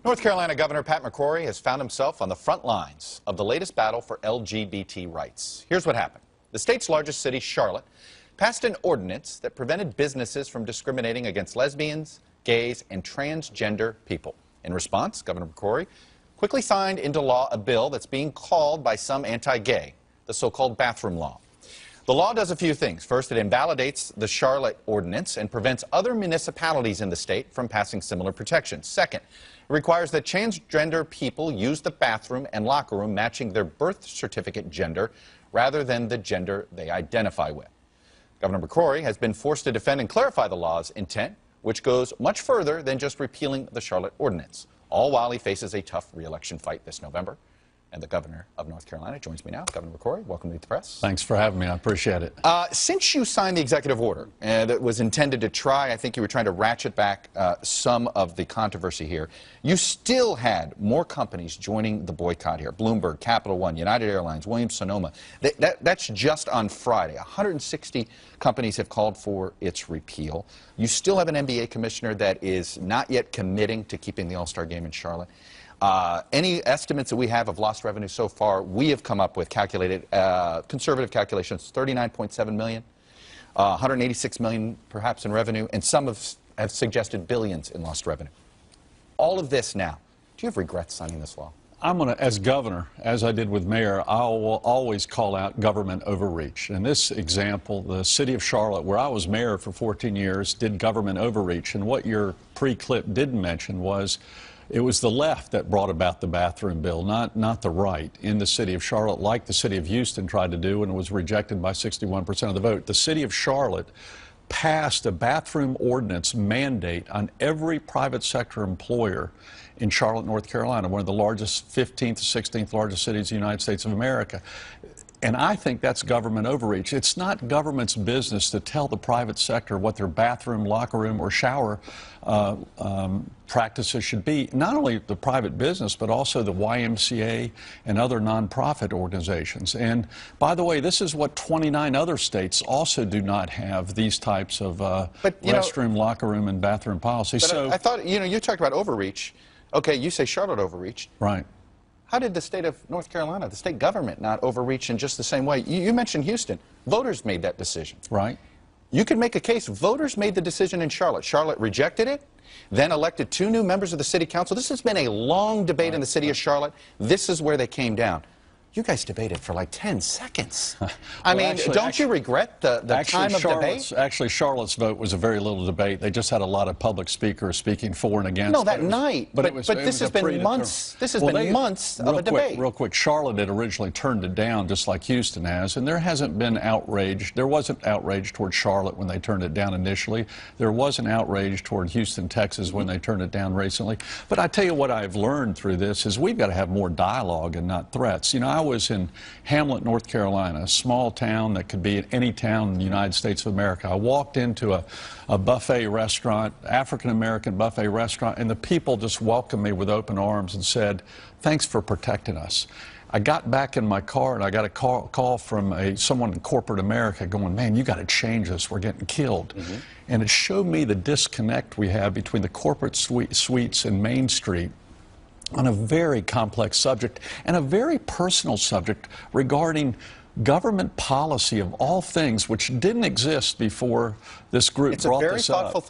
North Carolina Governor Pat McCrory has found himself on the front lines of the latest battle for LGBT rights. Here's what happened. The state's largest city, Charlotte, passed an ordinance that prevented businesses from discriminating against lesbians, gays, and transgender people. In response, Governor McCrory quickly signed into law a bill that's being called by some anti-gay, the so-called bathroom law. The law does a few things. First, it invalidates the Charlotte ordinance and prevents other municipalities in the state from passing similar protections. Second, it requires that transgender people use the bathroom and locker room matching their birth certificate gender rather than the gender they identify with. Governor McCrory has been forced to defend and clarify the law's intent, which goes much further than just repealing the Charlotte ordinance, all while he faces a tough re-election fight this November. And the governor of North Carolina joins me now. Governor McCrory, welcome to Meet the Press. Thanks for having me. I appreciate it. Since you signed the executive order that was intended to try, I think you were trying to ratchet back some of the controversy here, you still had more companies joining the boycott here. Bloomberg, Capital One, United Airlines, Williams-Sonoma. That's just on Friday. 160 companies have called for its repeal. You still have an NBA commissioner that is not yet committing to keeping the All-Star game in Charlotte. Any estimates that we have of lost revenue so far, we have come up with calculated, conservative calculations, $39.7 million, $186 million perhaps in revenue, and some have suggested billions in lost revenue. All of this now, do you have regrets signing this law? I'm going to, as governor, as I did with mayor, I will always call out government overreach. In this example, the city of Charlotte, where I was mayor for 14 years, did government overreach. And what your pre-clip didn't mention was it was the left that brought about the bathroom bill, not the right, in the city of Charlotte, like the city of Houston tried to do and was rejected by 61% of the vote. The city of Charlotte passed a bathroom ordinance mandate on every private sector employer in Charlotte, North Carolina, one of the largest, 15th, 16th largest cities in the United States of America. And I think that's government overreach. It's not government's business to tell the private sector what their bathroom, locker room, or shower practices should be. Not only the private business, but also the YMCA and other nonprofit organizations. And by the way, this is what 29 other states also do not have, these types of restroom, locker room, and bathroom policies. So I thought, you talked about overreach. Okay, you say Charlotte overreached. Right. How did the state of North Carolina, the state government, not overreach in just the same way? You mentioned Houston. Voters made that decision. Right. You could make a case. Voters made the decision in Charlotte. Charlotte rejected it, then elected 2 new members of the city council. This has been a long debate in the city of Charlotte. This is where they came down. You guys debated for like 10 seconds. I mean, don't you regret the time of debate? Actually, Charlotte's vote was a very little debate. They just had a lot of public speakers speaking for and against. No, that night. But this has been months. This has been months of a debate. Real quick, Charlotte had originally turned it down, just like Houston has, and there hasn't been outrage. There wasn't outrage toward Charlotte when they turned it down initially. There wasn't outrage toward Houston, Texas when they turned it down recently. But I tell you what I've learned through this is we've got to have more dialogue and not threats. You know, I was in Hamlet, North Carolina, a small town that could be in any town in the United States of America. I walked into a buffet restaurant, African-American buffet restaurant, and the people just welcomed me with open arms and said, "Thanks for protecting us." I got back in my car and I got a call from someone in corporate America going, "Man, you got to change this. We're getting killed." And it showed me the disconnect we have between the corporate suites and Main Street on a very complex subject and a very personal subject regarding government policy of all things, which didn't exist before this group brought this up.